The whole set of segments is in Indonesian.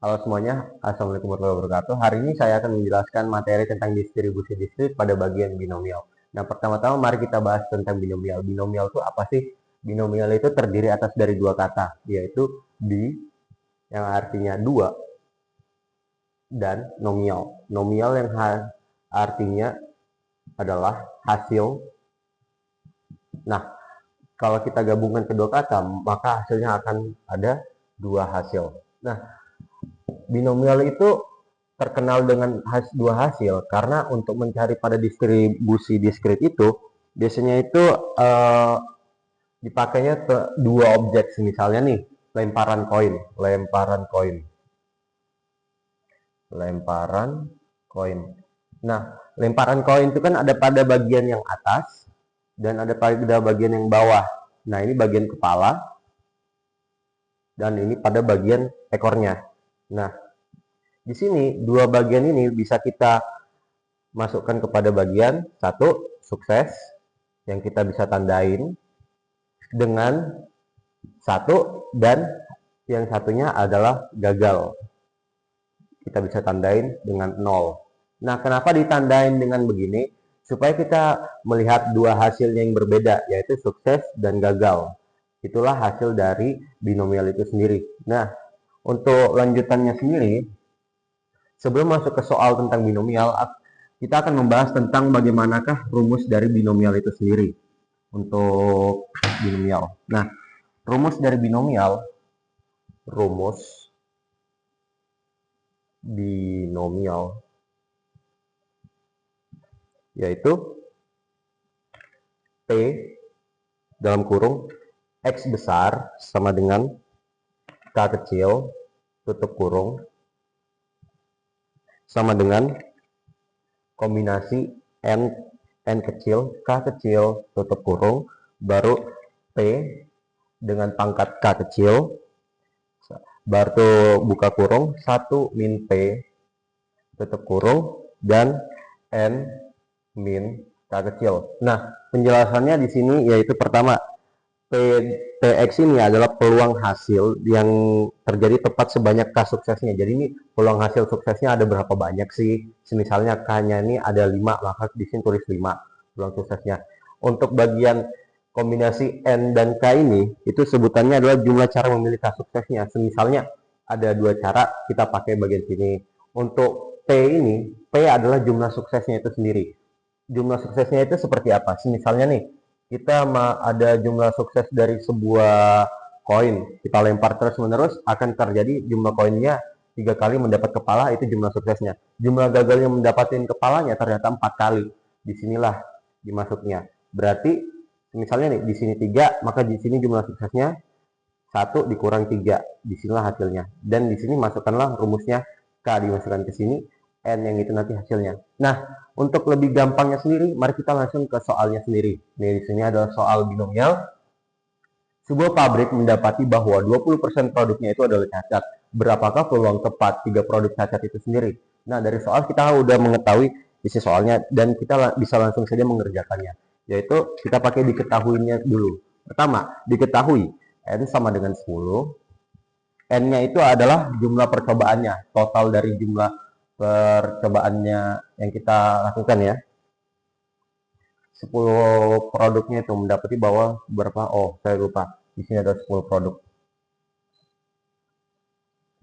Halo semuanya, Assalamualaikum warahmatullahi wabarakatuh. Hari ini saya akan menjelaskan materi tentang distribusi diskrit pada bagian binomial. Nah, pertama-tama mari kita bahas tentang binomial. Binomial itu apa sih? Binomial itu terdiri atas dari dua kata, yaitu bi, yang artinya dua, dan nomial. Nomial yang artinya adalah hasil. Nah, kalau kita gabungkan kedua kata, maka hasilnya akan ada dua hasil. Nah, binomial itu terkenal dengan dua hasil karena untuk mencari pada distribusi diskrit itu biasanya itu dipakainya dua objek, misalnya nih lemparan koin. Nah, lemparan koin itu kan ada pada bagian yang atas dan ada pada bagian yang bawah. Nah, ini bagian kepala dan ini pada bagian ekornya. Nah, di sini dua bagian ini bisa kita masukkan kepada bagian satu sukses yang kita bisa tandain dengan satu, dan yang satunya adalah gagal. Kita bisa tandain dengan 0. Nah, kenapa ditandain dengan begini? Supaya kita melihat dua hasilnya yang berbeda, yaitu sukses dan gagal. Itulah hasil dari binomial itu sendiri. Nah, untuk lanjutannya sendiri, sebelum masuk ke soal tentang binomial, kita akan membahas tentang bagaimanakah rumus dari binomial itu sendiri. Untuk binomial. Nah, rumus dari binomial yaitu P dalam kurung X besar sama dengan K kecil tutup kurung sama dengan kombinasi N kecil, K kecil tutup kurung, baru P dengan pangkat K kecil, baru buka kurung 1 min P tutup kurung, dan N min K kecil. Nah, penjelasannya di sini yaitu pertama, PX ini adalah peluang hasil yang terjadi tepat sebanyak K suksesnya. Jadi ini peluang hasil suksesnya ada berapa banyak sih? Misalnya K-nya ini ada 5, maka di sini tulis 5 peluang suksesnya. Untuk bagian kombinasi N dan K ini, itu sebutannya adalah jumlah cara memilih K suksesnya. Misalnya ada dua cara, kita pakai bagian sini. Untuk P ini, P adalah jumlah suksesnya itu sendiri. Jumlah suksesnya itu seperti apa? Misalnya nih, kita ada jumlah sukses dari sebuah koin, kita lempar terus menerus, akan terjadi jumlah koinnya 3 kali mendapat kepala, itu jumlah suksesnya. Jumlah gagalnya mendapatkan kepalanya ternyata 4 kali. Disinilah dimasuknya. Berarti misalnya nih di sini 3, maka di sini jumlah suksesnya 1 dikurang 3. Disinilah hasilnya. Dan di sini masukkanlah rumusnya, K dimasukkan ke sini, N yang itu nanti hasilnya. Nah, untuk lebih gampangnya sendiri, mari kita langsung ke soalnya sendiri. Nih, di sini adalah soal binomial. Sebuah pabrik mendapati bahwa 20% produknya itu adalah cacat. Berapakah peluang tepat 3 produk cacat itu sendiri? Nah, dari soal kita udah mengetahui isi soalnya dan kita bisa langsung saja mengerjakannya. Yaitu kita pakai diketahuinya dulu. Pertama, diketahui N sama dengan 10. N-nya itu adalah jumlah percobaannya, total dari jumlah percobaannya yang kita lakukan ya. 10 produknya itu mendapati bahwa berapa? Oh, saya lupa. Di sini ada 10 produk.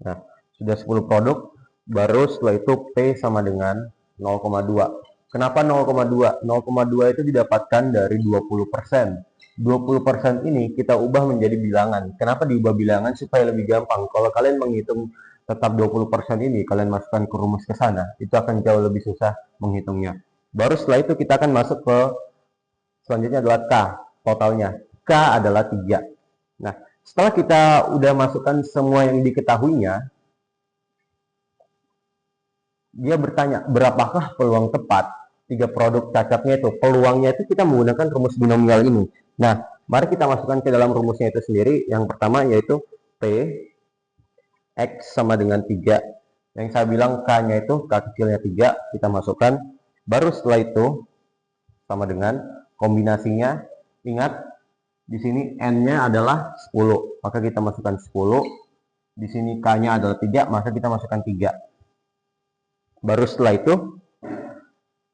Nah, sudah 10 produk, baru setelah itu P sama dengan 0,2. Kenapa 0,2? 0,2 itu didapatkan dari 20%. 20% ini kita ubah menjadi bilangan. Kenapa diubah bilangan? Supaya lebih gampang. Kalau kalian menghitung tetap 20% ini, kalian masukkan ke rumus ke sana, itu akan jauh lebih susah menghitungnya. Baru setelah itu kita akan masuk ke selanjutnya adalah K, totalnya. K adalah 3. Nah, setelah kita udah masukkan semua yang diketahuinya, dia bertanya, berapakah peluang tepat 3 produk cacatnya itu? Peluangnya itu kita menggunakan rumus binomial ini. Nah, mari kita masukkan ke dalam rumusnya itu sendiri. Yang pertama yaitu P X sama dengan 3. Yang saya bilang K-nya itu, K kecilnya 3, kita masukkan. Baru setelah itu, sama dengan kombinasinya, ingat, di sini N-nya adalah 10. Maka kita masukkan 10. Di sini K-nya adalah 3, maka kita masukkan 3. Baru setelah itu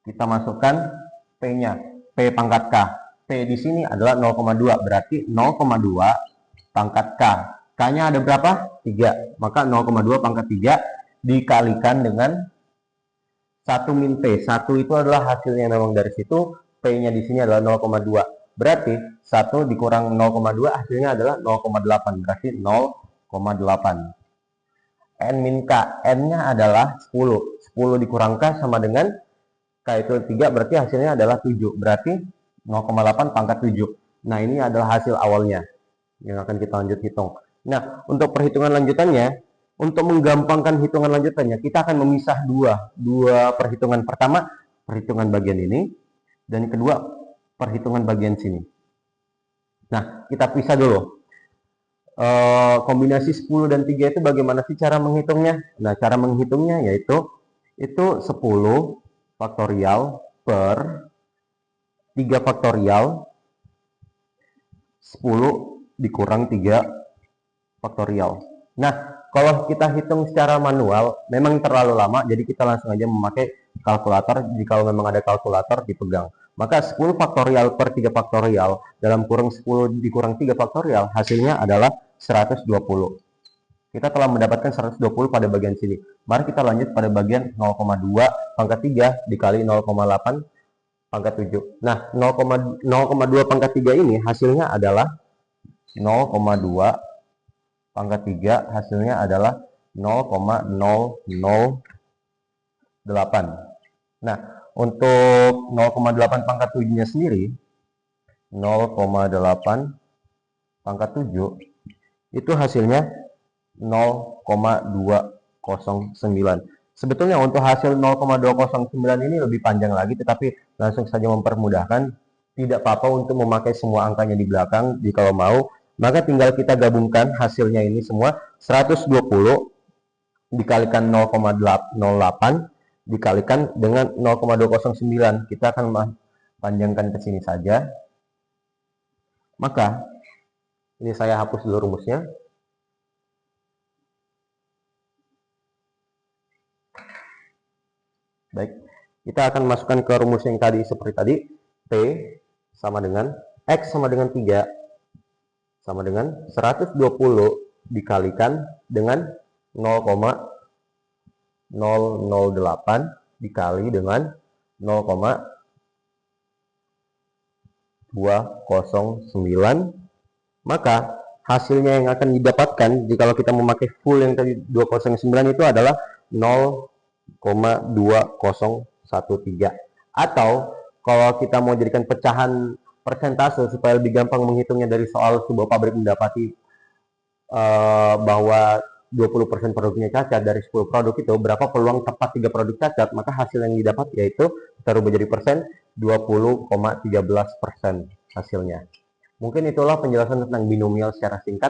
kita masukkan P-nya, P pangkat K. P di sini adalah 0,2, berarti 0,2 pangkat K. K-nya ada berapa? 3. Maka 0,2 pangkat 3 dikalikan dengan 1 min P. 1 itu adalah hasilnya memang dari situ, P-nya di sini adalah 0,2. Berarti 1 dikurang 0,2 hasilnya adalah 0,8. Berarti 0,8. N min K. N-nya adalah 10. 10 dikurang K sama dengan K itu 3, berarti hasilnya adalah 7. Berarti 0,8 pangkat 7. Nah, ini adalah hasil awalnya yang akan kita lanjut hitung. Nah, untuk perhitungan lanjutannya, untuk menggampangkan hitungan lanjutannya, kita akan memisah dua perhitungan. Pertama, perhitungan bagian ini, dan kedua, perhitungan bagian sini. Nah, kita pisah dulu. Kombinasi 10 dan 3 itu bagaimana sih cara menghitungnya? Nah, cara menghitungnya yaitu itu 10 faktorial per 3 faktorial 10 dikurang 3 faktorial. Nah, kalau kita hitung secara manual memang terlalu lama, jadi kita langsung aja memakai kalkulator. Jika memang ada kalkulator dipegang, maka 10 faktorial per 3 faktorial dalam kurung 10 dikurang 3 faktorial hasilnya adalah 120. Kita telah mendapatkan 120 pada bagian sini. Mari kita lanjut pada bagian 0,2 pangkat 3 dikali 0,8 pangkat 7. Nah, 0,2 pangkat 3 ini hasilnya adalah 0,2 pangkat 3 hasilnya adalah 0,008. Nah, untuk 0,8 pangkat 7 nya sendiri 0,8 pangkat 7 itu hasilnya 0,209. Sebetulnya untuk hasil 0,209 ini lebih panjang lagi, tetapi langsung saja mempermudahkan. Tidak apa-apa untuk memakai semua angkanya di belakang. Jika mau, maka tinggal kita gabungkan hasilnya ini semua. 120 dikalikan 0,08 dikalikan dengan 0,209. Kita akan panjangkan ke sini saja. Maka ini saya hapus dulu rumusnya. Baik, kita akan masukkan ke rumus yang tadi seperti tadi. P sama dengan X sama dengan 3 sama dengan 120 dikalikan dengan 0,008 dikali dengan 0,209. Maka hasilnya yang akan didapatkan jika kita memakai full yang tadi 209 itu adalah 0,2013. Atau kalau kita mau jadikan pecahan persentase supaya lebih gampang menghitungnya dari soal sebuah pabrik mendapati bahwa 20% produknya cacat, dari 10 produk itu berapa peluang tepat 3 produk cacat, maka hasil yang didapat yaitu kita rubah jadi persen 20,13% hasilnya. Mungkin itulah penjelasan tentang binomial secara singkat.